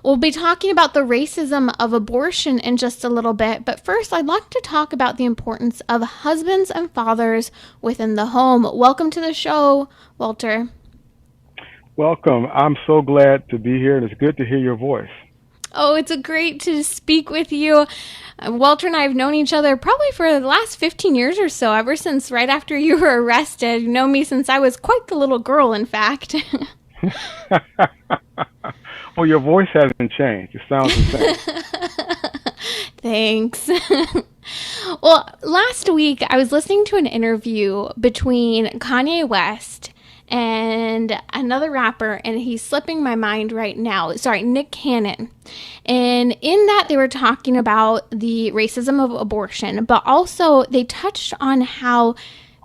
We'll be talking about the racism of abortion in just a little bit, but first I'd like to talk about the importance of husbands and fathers within the home. Welcome to the show, Walter. Welcome. I'm so glad to be here, and it's good to hear your voice. Oh, it's a great to speak with you. Walter and I have known each other probably for the last 15 years or so, ever since right after you were arrested. You've known me since I was quite the little girl, in fact. Well, your voice hasn't changed. It sounds the same. Thanks. Well, last week I was listening to an interview between Kanye West and another rapper, and he's slipping my mind right now. Sorry, Nick Cannon. And in that, they were talking about the racism of abortion, but also they touched on how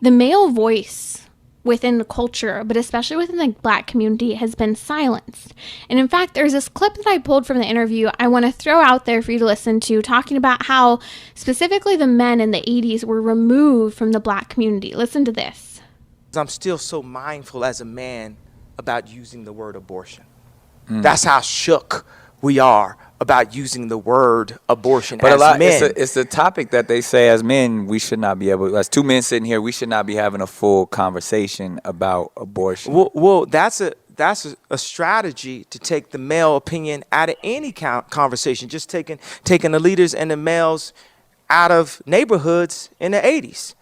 the male voice within the culture, but especially within the Black community, has been silenced. And in fact, there's this clip that I pulled from the interview I want to throw out there for you to listen to, talking about how specifically the men in the 80s were removed from the Black community. Listen to this. I'm still so mindful as a man about using the word abortion. That's how shook we are about using the word abortion But as a lot, men. it's a topic that they say as men, we should not be able, as two men sitting here, we should not be having a full conversation about abortion. Well, that's a strategy to take the male opinion out of any conversation, just taking the leaders and the males out of neighborhoods in the 80s.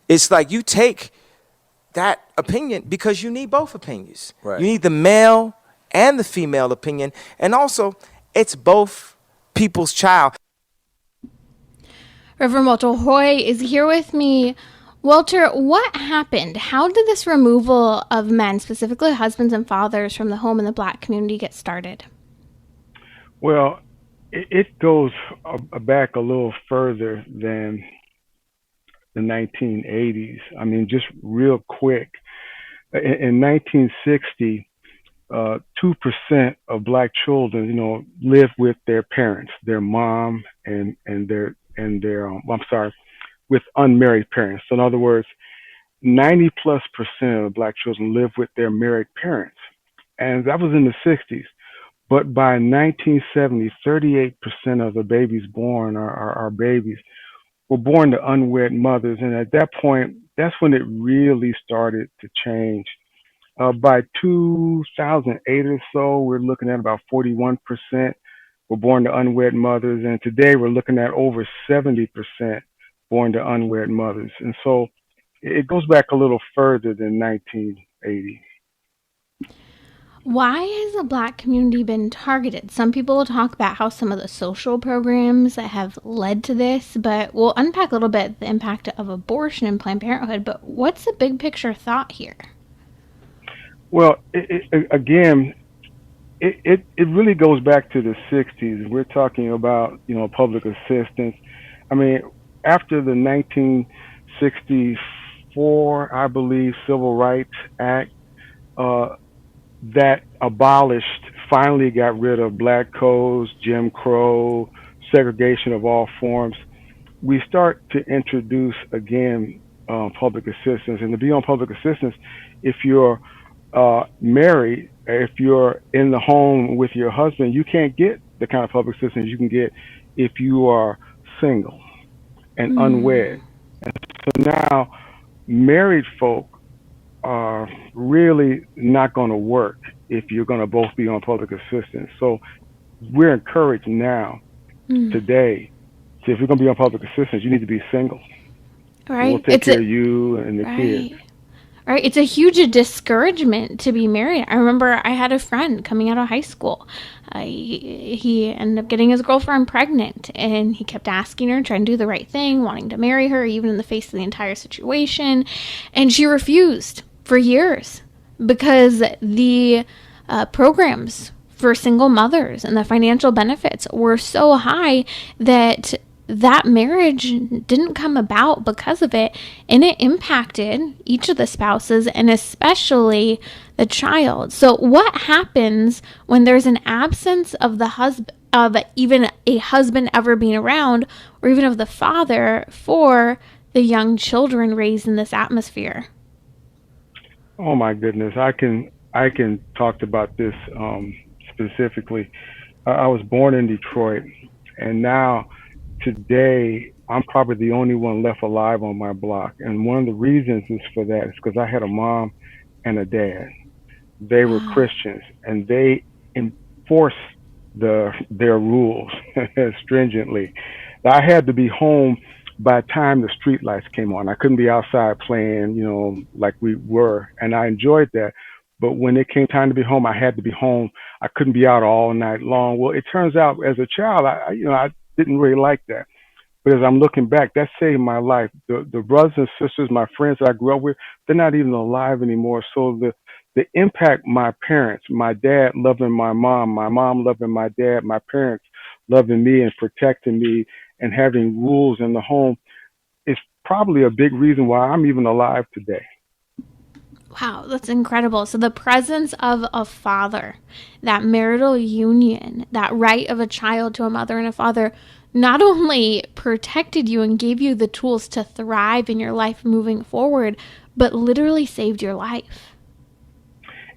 It's like you take that opinion because you need both opinions. Right. You need the male and the female opinion, and also it's both people's child. Reverend Walter Hoye is here with me. Walter, what happened? How did this removal of men, specifically husbands and fathers, from the home in the Black community get started? Well, it goes back a little further than the 1980s. I mean, just real quick. In 1960, 2% of Black children, lived with their parents, their mom with unmarried parents. So in other words, 90+% of Black children live with their married parents. And that was in the 60s. But by 1970, 38% of the babies born are babies were born to unwed mothers. And at that point, that's when it really started to change. By 2008 or so, we're looking at about 41% were born to unwed mothers. And today we're looking at over 70% born to unwed mothers. And so it goes back a little further than 1980. Why has the Black community been targeted? Some people will talk about how some of the social programs that have led to this, but we'll unpack a little bit the impact of abortion and Planned Parenthood. But what's the big picture thought here? Well, again, it really goes back to the 60s. We're talking about, public assistance. I mean, after the 1964, I believe, Civil Rights Act, that finally got rid of black codes, Jim Crow, segregation of all forms. We start to introduce again public assistance, and to be on public assistance, if you're married, if you're in the home with your husband, you can't get the kind of public assistance you can get if you are single and unwed. So now, married folk are really not going to work if you're going to both be on public assistance. So we're encouraged now, today, so if you're going to be on public assistance, you need to be single. Right. We'll take care of you and the kids. Right. It's a huge discouragement to be married. I remember I had a friend coming out of high school. He ended up getting his girlfriend pregnant, and he kept asking her, trying to do the right thing, wanting to marry her, even in the face of the entire situation. And she refused for years because the programs for single mothers and the financial benefits were so high that marriage didn't come about because of it, and it impacted each of the spouses and especially the child. So what happens when there's an absence of the husband, of even a husband ever being around, or even of the father for the young children raised in this atmosphere? Oh my goodness, I can talk about this specifically. I was born in Detroit, and now today I'm probably the only one left alive on my block. And one of the reasons is for that is because I had a mom and a dad. They were Wow. Christians, and they enforced their rules stringently. I had to be home by the time the street lights came on. I couldn't be outside playing, like we were, and I enjoyed that. But when it came time to be home, I had to be home. I couldn't be out all night long. Well, it turns out as a child, I didn't really like that. But as I'm looking back, that saved my life. The brothers and sisters, my friends that I grew up with, they're not even alive anymore. So the impact my parents, my dad loving my mom loving my dad, my parents loving me and protecting me and having rules in the home is probably a big reason why I'm even alive today. Wow, that's incredible. So, the presence of a father, that marital union, that right of a child to a mother and a father, not only protected you and gave you the tools to thrive in your life moving forward, but literally saved your life.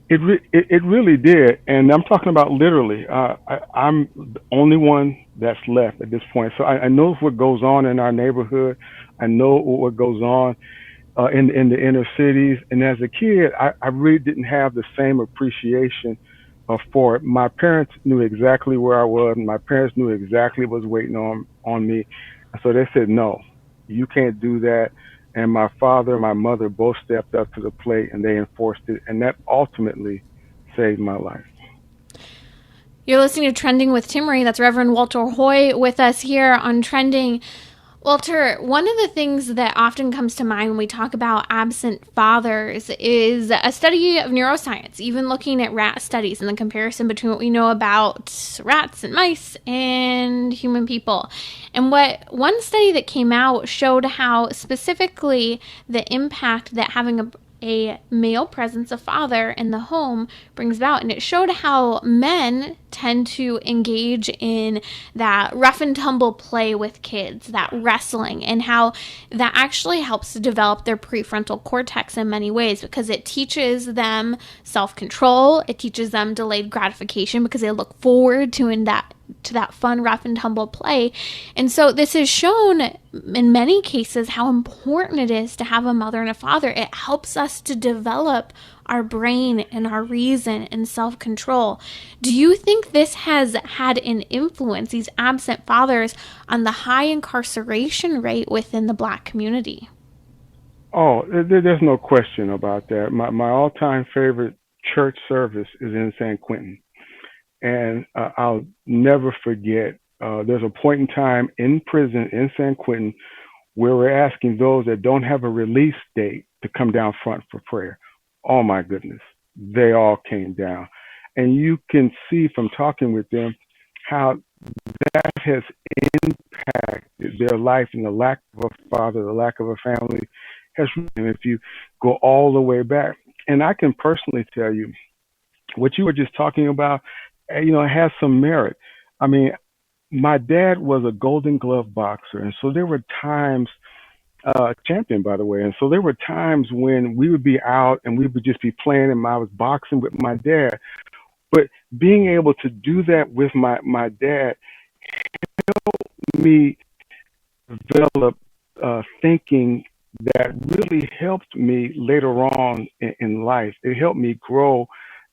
It really did, and I'm talking about literally. I'm the only one that's left at this point, so I know what goes on in our neighborhood. I know what goes on in the inner cities. And as a kid, I really didn't have the same appreciation for it. My parents knew exactly where I was, and my parents knew exactly what was waiting on me. And so they said, no, you can't do that. And my father and my mother both stepped up to the plate and they enforced it. And that ultimately saved my life. You're listening to Trending with Timmerie. That's Reverend Walter Hoye with us here on Trending. Walter, one of the things that often comes to mind when we talk about absent fathers is a study of neuroscience, even looking at rat studies and the comparison between what we know about rats and mice and human people. And what one study that came out showed how specifically the impact that having a male presence, a father in the home, brings about. And it showed how men tend to engage in that rough and tumble play with kids, that wrestling, and how that actually helps to develop their prefrontal cortex in many ways because it teaches them self control, it teaches them delayed gratification because they look forward to that fun rough and tumble play. And so this has shown in many cases how important it is to have a mother and a father. It helps us to develop our brain and our reason and self-control. Do you think this has had an influence, these absent fathers, on the high incarceration rate within the Black community? Oh, there's no question about that. My all-time favorite church service is in San Quentin. And I'll never forget. There's a point in time in prison in San Quentin where we're asking those that don't have a release date to come down front for prayer. Oh my goodness, they all came down, and you can see from talking with them how that has impacted their life, and the lack of a father, the lack of a family has. And if you go all the way back, and I can personally tell you what you were just talking about, it has some merit. I mean, my dad was a Golden Glove boxer, and so there were times, champion by the way, and so there were times when we would be out and we would just be playing, and I was boxing with my dad. But being able to do that with my dad me develop thinking that really helped me later on in life. It helped me grow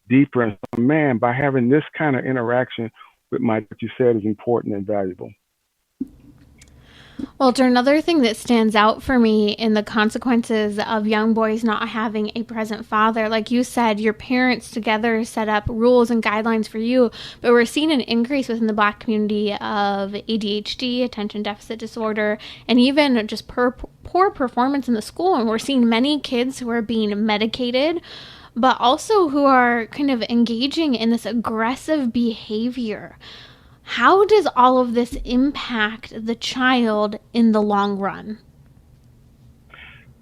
deeper as a man by having this kind of interaction with what you said is important and valuable. Walter, another thing that stands out for me in the consequences of young boys not having a present father, like you said, your parents together set up rules and guidelines for you, but we're seeing an increase within the Black community of ADHD, attention deficit disorder, and even just poor performance in the school. And we're seeing many kids who are being medicated, but also who are kind of engaging in this aggressive behavior. How does all of this impact the child in the long run?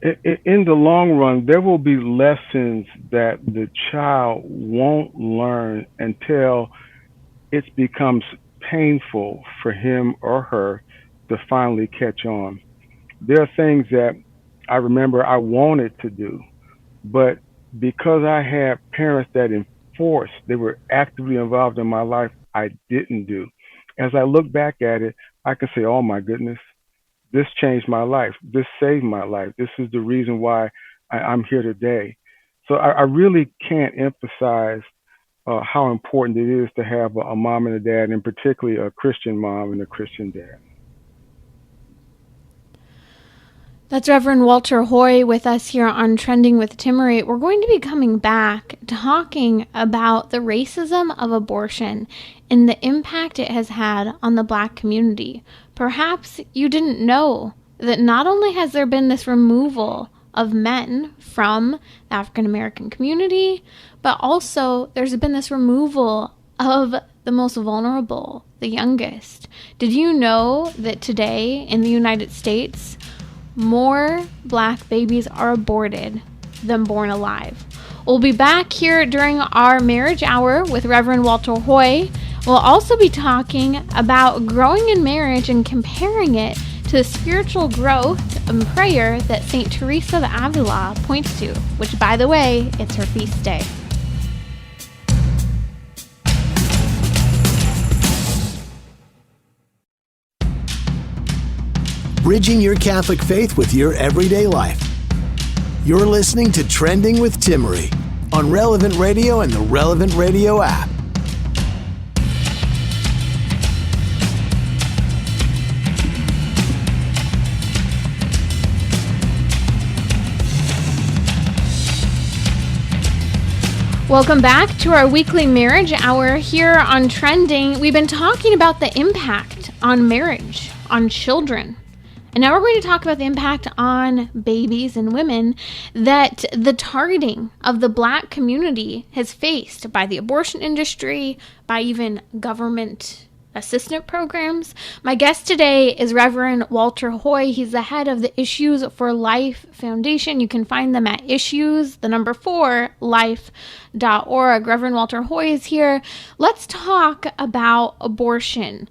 In the long run, there will be lessons that the child won't learn until it becomes painful for him or her to finally catch on. There are things that I remember I wanted to do, but because I had parents that enforced, they were actively involved in my life, I didn't do. As I look back at it, I can say, oh my goodness, this changed my life. This saved my life. This is the reason why I'm here today. So I really can't emphasize how important it is to have a mom and a dad, and particularly a Christian mom and a Christian dad. That's Reverend Walter Hoye with us here on Trending with Timmerie. We're going to be coming back talking about the racism of abortion and the impact it has had on the Black community. Perhaps you didn't know that not only has there been this removal of men from the African American community, but also there's been this removal of the most vulnerable, the youngest. Did you know that today in the United States, more Black babies are aborted than born alive? We'll be back here during our marriage hour with Reverend Walter Hoye. We'll also be talking about growing in marriage and comparing it to the spiritual growth and prayer that St. Teresa of Avila points to, which, by the way, it's her feast day. Bridging your Catholic faith with your everyday life. You're listening to Trending with Timmerie on Relevant Radio and the Relevant Radio app. Welcome back to our weekly marriage hour here on Trending. We've been talking about the impact on marriage, on children. And now we're going to talk about the impact on babies and women that the targeting of the Black community has faced by the abortion industry, by even government assistance programs. My guest today is Reverend Walter Hoye. He's the head of the Issues for Life Foundation. You can find them at issues4life.org. Reverend Walter Hoye is here. Let's talk about abortion.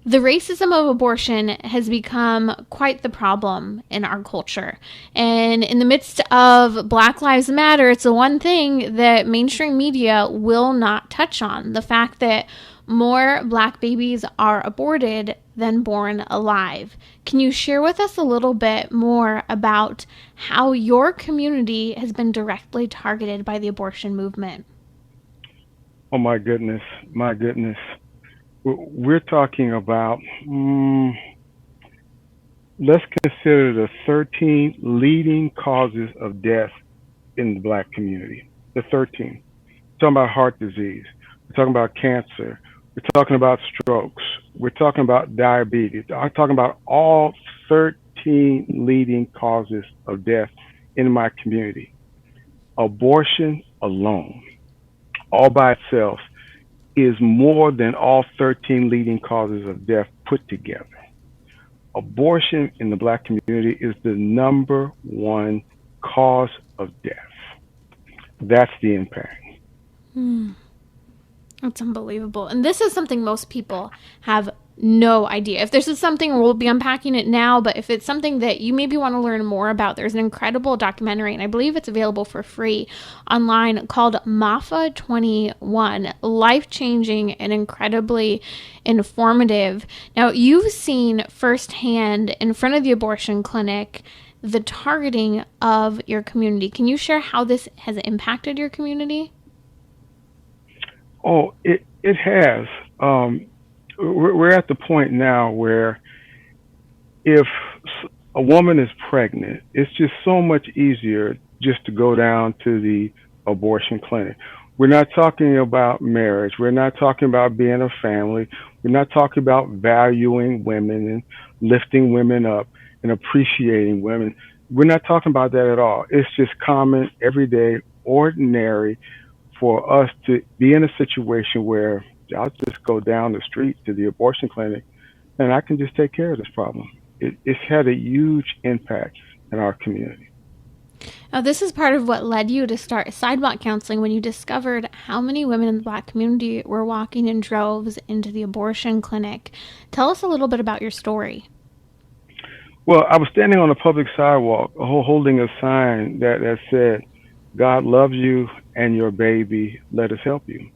The racism of abortion has become quite the problem in our culture. And in the midst of Black Lives Matter, it's the one thing that mainstream media will not touch on. The fact that more Black babies are aborted than born alive. Can you share with us a little bit more about how your community has been directly targeted by the abortion movement? Oh my goodness, my goodness. We're talking about, let's consider the 13 leading causes of death in the Black community. The 13. We're talking about heart disease. We're talking about cancer. We're talking about strokes. We're talking about diabetes. I'm talking about all 13 leading causes of death in my community. Abortion alone, all by itself, is more than all 13 leading causes of death put together. Abortion in the Black community is the number one cause of death. That's the impact. That's unbelievable. And this is something most people have no idea. If this is something, we'll be unpacking it now, but if it's something that you maybe want to learn more about, there's an incredible documentary, and I believe it's available for free online, called MAFA 21, life-changing and incredibly informative. Now, you've seen firsthand in front of the abortion clinic the targeting of your community. Can you share how this has impacted your community? Oh, it has. We're at the point now where if a woman is pregnant, it's just so much easier just to go down to the abortion clinic. We're not talking about marriage. We're not talking about being a family. We're not talking about valuing women and lifting women up and appreciating women. We're not talking about that at all. It's just common, everyday, ordinary for us to be in a situation where I'll just go down the street to the abortion clinic and I can just take care of this problem. It's had a huge impact in our community. Now, this is part of what led you to start sidewalk counseling when you discovered how many women in the Black community were walking in droves into the abortion clinic. Tell us a little bit about your story. Well, I was standing on a public sidewalk holding a sign that said, God loves you and your baby, let us help you.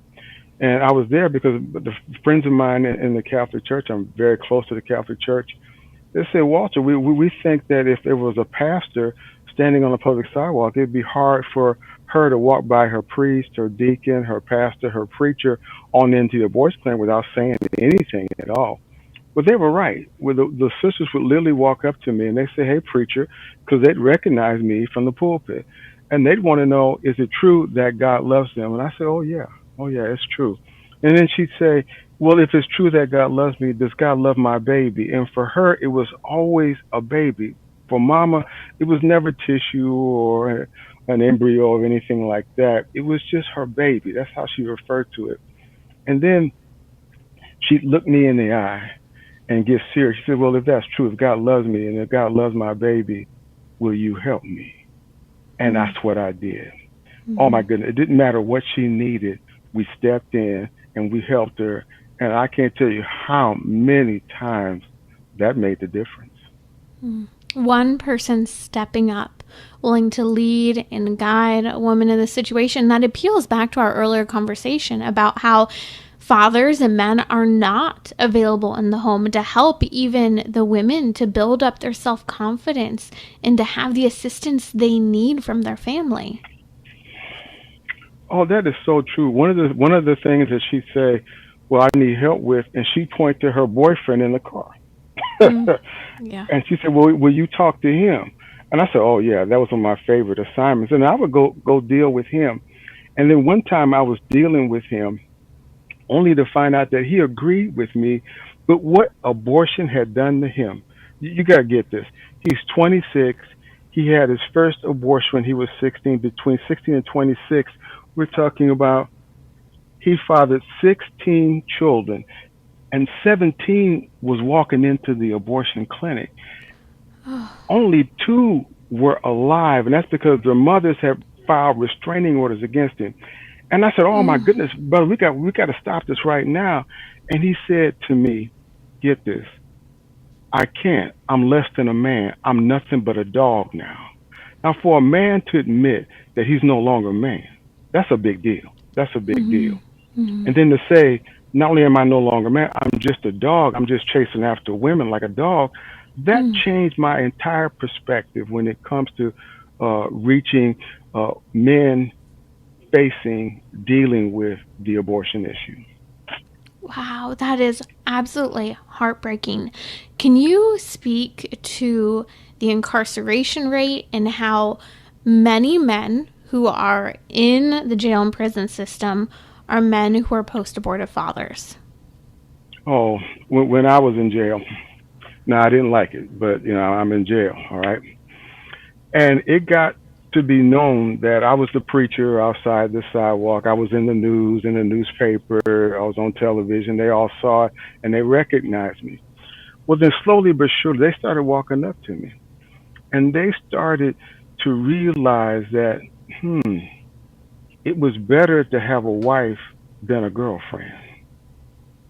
And I was there because the friends of mine in the Catholic Church, I'm very close to the Catholic Church. They said, Walter, we think that if there was a pastor standing on a public sidewalk, it'd be hard for her to walk by her priest, her deacon, her pastor, her preacher on into the abortion clinic without saying anything at all. But they were right. Well, the sisters would literally walk up to me and they say, "Hey, preacher," because they'd recognize me from the pulpit, and they'd want to know, "Is it true that God loves them?" And I said, oh yeah, it's true." And then she'd say, "Well, if it's true that God loves me, does God love my baby?" And for her, it was always a baby. For Mama, it was never tissue or an embryo or anything like that. It was just her baby. That's how she referred to it. And then she'd look me in the eye and get serious. She said, "Well, if that's true, if God loves me and if God loves my baby, will you help me?" And Mm-hmm. that's what I did. Oh Mm-hmm. my goodness. It didn't matter what she needed. We stepped in and we helped her. And I can't tell you how many times that made the difference. One person stepping up, willing to lead and guide a woman in this situation. That appeals back to our earlier conversation about how fathers and men are not available in the home to help even the women to build up their self-confidence and to have the assistance they need from their family. Oh, that is so true. One of the things that she'd say, "Well, I need help with," and she pointed to her boyfriend in the car. Mm, yeah. And she said, "Well, will you talk to him?" And I said, "Oh yeah, that was one of my favorite assignments." And I would go deal with him. And then one time I was dealing with him only to find out that he agreed with me, but what abortion had done to him. You got to get this. He's 26. He had his first abortion when he was 16. Between 16 and 26, we're talking about he fathered 16 children, and 17 was walking into the abortion clinic. Only two were alive, and that's because their mothers had filed restraining orders against him. And I said, "Oh my Mm, goodness, brother, we got to stop this right now." And he said to me, "Get this, I can't. I'm less than a man. I'm nothing but a dog now." Now, for a man to admit that he's no longer a man, that's a big deal. That's a big mm-hmm, deal. mm-hmm, And then to say, not only am I no longer a man, I'm just a dog. I'm just chasing after women like a dog. That mm. changed my entire perspective when it comes to reaching men facing dealing with the abortion issue. Wow, that is absolutely heartbreaking. Can you speak to the incarceration rate and how many men who are in the jail and prison system are men who are post abortive fathers? Oh, when I was in jail, now I didn't like it, but I'm in jail, all right. And it got to be known that I was the preacher outside the sidewalk. I was in the news, in the newspaper. I was on television. They all saw it and they recognized me. Well, then slowly but surely, they started walking up to me and they started to realize that, hmm, it was better to have a wife than a girlfriend.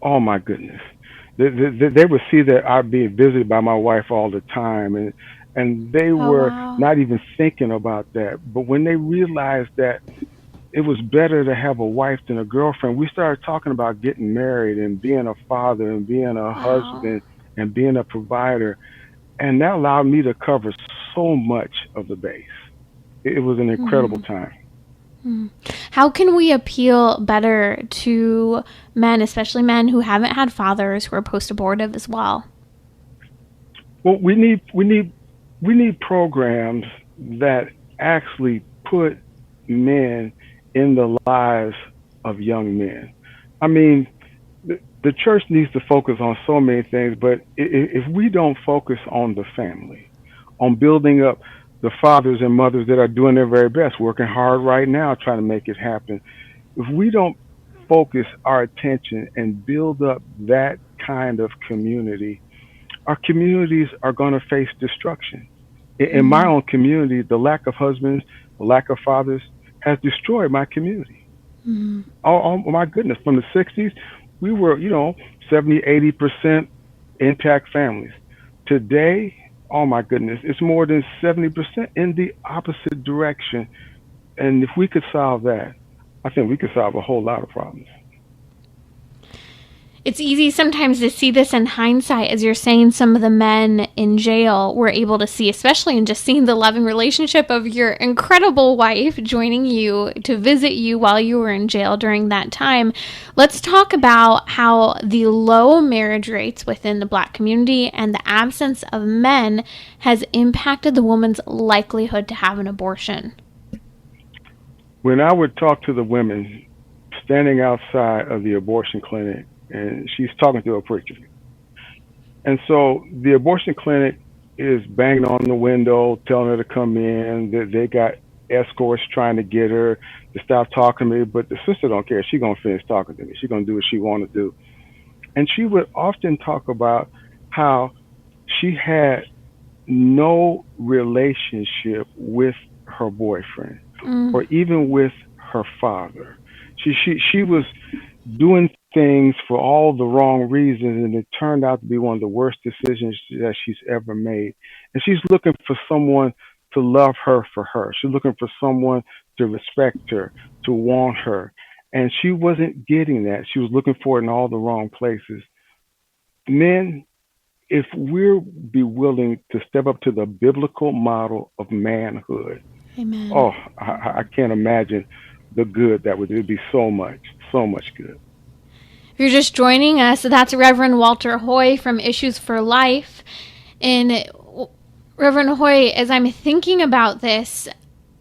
Oh my goodness. They would see that I'd be visited by my wife all the time, and they Oh, were wow. not even thinking about that. But when they realized that it was better to have a wife than a girlfriend, we started talking about getting married and being a father and being a Wow. husband and being a provider. And that allowed me to cover so much of the base. It was an incredible Mm. time. Mm. How can we appeal better to men, especially men who haven't had fathers who are post abortive as well? Well, we need programs that actually put men in the lives of young men. I mean, the church needs to focus on so many things, but if we don't focus on the family, on building up the fathers and mothers that are doing their very best, working hard right now trying to make it happen, if we don't focus our attention and build up that kind of community, our communities are going to face destruction. In my Mm. own community, the lack of husbands, the lack of fathers has destroyed my community. Mm. Oh my goodness, from the 60s, we were, 70, 80% intact families. Today, oh my goodness, it's more than 70% in the opposite direction. And if we could solve that, I think we could solve a whole lot of problems. It's easy sometimes to see this in hindsight, as you're saying, some of the men in jail were able to see, especially in just seeing the loving relationship of your incredible wife joining you to visit you while you were in jail during that time. Let's talk about how the low marriage rates within the Black community and the absence of men has impacted the woman's likelihood to have an abortion. When I would talk to the women standing outside of the abortion clinic, and she's talking to a preacher, and so the abortion clinic is banging on the window, telling her to come in. They got escorts trying to get her to stop talking to me, but the sister don't care. She's gonna finish talking to me. She's gonna do what she want to do. And she would often talk about how she had no relationship with her boyfriend or even with her father. She was doing things for all the wrong reasons, and it turned out to be one of the worst decisions that she's ever made. And she's looking for someone to love her for her. She's looking for someone to respect her, to want her. And she wasn't getting that. She was looking for it in all the wrong places. Men, if we'll be willing to step up to the biblical model of manhood, Amen. oh, I can't imagine the good that would be so much good. If you're just joining us, that's Reverend Walter Hoye from Issues for Life. And Reverend Hoye, as I'm thinking about this,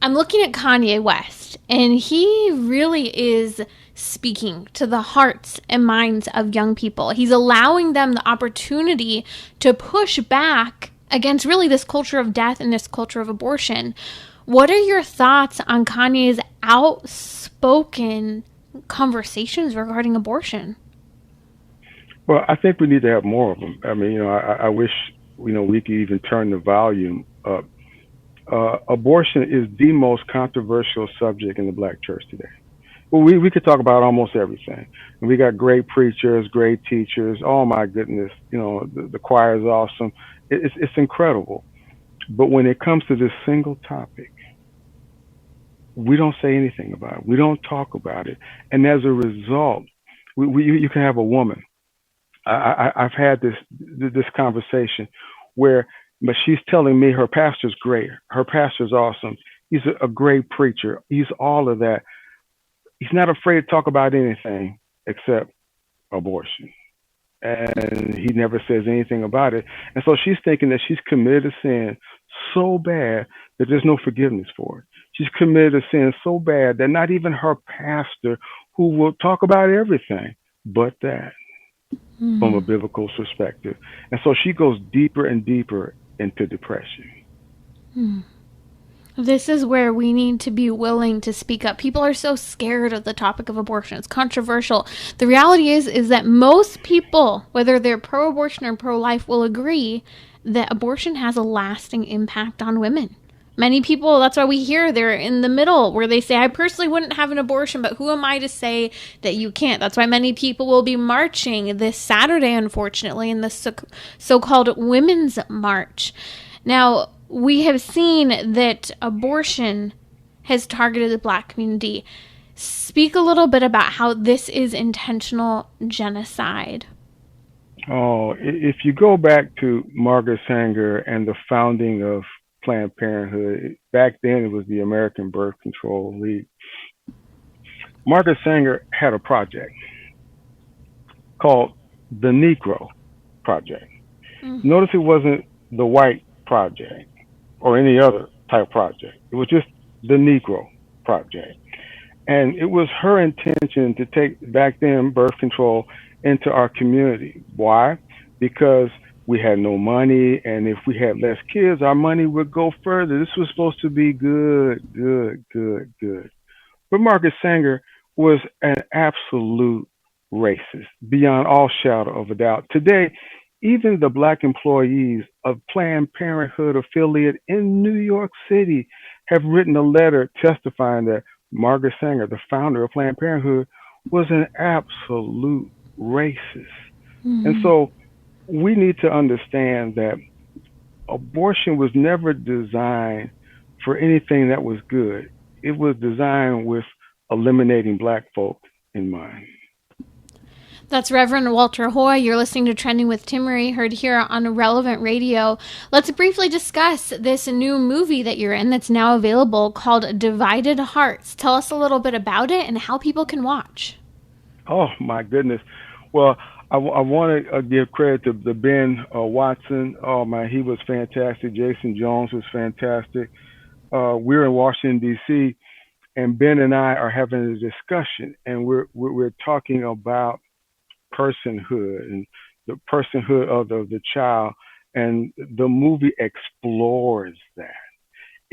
I'm looking at Kanye West, and he really is speaking to the hearts and minds of young people. He's allowing them the opportunity to push back against really this culture of death and this culture of abortion. What are your thoughts on Kanye's outspoken conversations regarding abortion? Well, I think we need to have more of them. I mean, I wish, we could even turn the volume up. Abortion is the most controversial subject in the Black church today. Well, we could talk about almost everything. And we got great preachers, great teachers. Oh my goodness, the choir is awesome. It's incredible. But when it comes to this single topic, we don't say anything about it. We don't talk about it. And as a result, you can have a woman. I've had this conversation where, but she's telling me her pastor's great. Her pastor's awesome. He's a great preacher. He's all of that. He's not afraid to talk about anything except abortion. And he never says anything about it. And so she's thinking that she's committed a sin so bad that there's no forgiveness for it. She's committed a sin so bad that not even her pastor, who will talk about everything but that from a biblical perspective. And so she goes deeper and deeper into depression. This is where we need to be willing to speak up. People are so scared of the topic of abortion. It's controversial. The reality is that most people, whether they're pro-abortion or pro-life, will agree that abortion has a lasting impact on women. Many people, that's why we hear they're in the middle, where they say, I personally wouldn't have an abortion, but who am I to say that you can't? That's why many people will be marching this Saturday, unfortunately, in the so-called Women's March. Now, we have seen that abortion has targeted the Black community. Speak a little bit about how this is intentional genocide. Oh, if you go back to Margaret Sanger and the founding of Planned Parenthood, back then it was the American Birth Control League. Margaret Sanger had a project called the Negro Project. Notice it wasn't the white project or any other type project. It was just the Negro Project. And it was her intention to take back then birth control into our community. Why? Because we had no money, and if we had less kids, our money would go further. This was supposed to be good. But Margaret Sanger was an absolute racist, beyond all shadow of a doubt. Today, even the Black employees of Planned Parenthood affiliate in New York City have written a letter testifying that Margaret Sanger, the founder of Planned Parenthood, was an absolute racist. And so we need to understand that abortion was never designed for anything that was good. It was designed with eliminating Black folk in mind. That's Reverend Walter Hoye. You're listening to Trending with Timmerie, heard here on Relevant Radio. Let's briefly discuss this new movie that you're in that's now available called Divided Hearts. Tell us a little bit about it and how people can watch. Oh, my goodness. Well, I want to give credit to the Ben Watson. Oh, man, he was fantastic. Jason Jones was fantastic. We're in Washington, D.C., and Ben and I are having a discussion, and we're talking about personhood and the personhood of the child, and the movie explores that.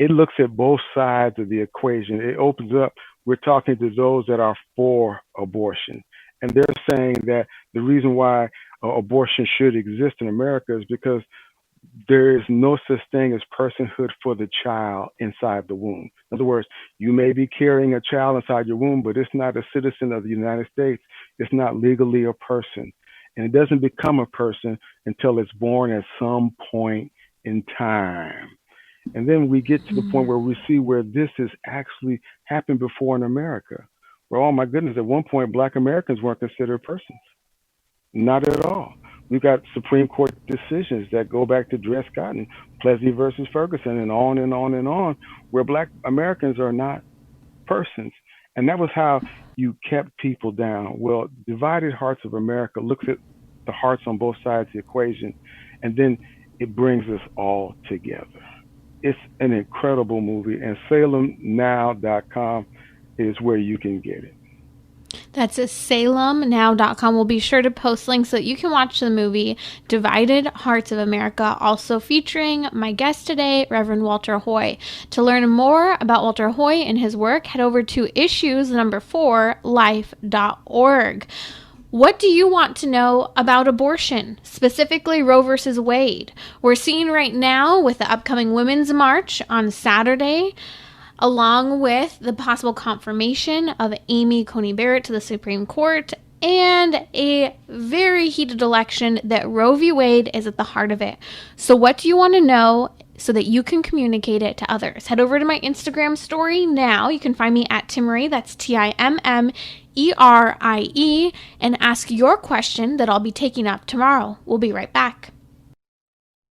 It looks at both sides of the equation. It opens up. We're talking to those that are for abortion, and they're saying that the reason why abortion should exist in America is because there is no such thing as personhood for the child inside the womb. In other words, you may be carrying a child inside your womb, but it's not a citizen of the United States. It's not legally a person. And it doesn't become a person until it's born at some point in time. And then we get to the point where we see where this has actually happened before in America. Where, oh my goodness, at one point, Black Americans weren't considered persons. Not at all. We've got Supreme Court decisions that go back to Dred Scott and Plessy versus Ferguson and on and on and on, where Black Americans are not persons. And that was how you kept people down. Well, Divided Hearts of America looks at the hearts on both sides of the equation, and then it brings us all together. It's an incredible movie, and SalemNow.com is where you can get it. That's SalemNow.com. We'll be sure to post links so that you can watch the movie Divided Hearts of America, also featuring my guest today, Reverend Walter Hoye. To learn more about Walter Hoye and his work, head over to issues4life.org. What do you want to know about abortion, specifically Roe versus Wade? We're seeing right now with the upcoming Women's March on Saturday, along with the possible confirmation of Amy Coney Barrett to the Supreme Court, and a very heated election that Roe v. Wade is at the heart of it. So what do you want to know so that you can communicate it to others? Head over to my Instagram story now. You can find me at Timmerie, that's Timmerie, and ask your question that I'll be taking up tomorrow. We'll be right back.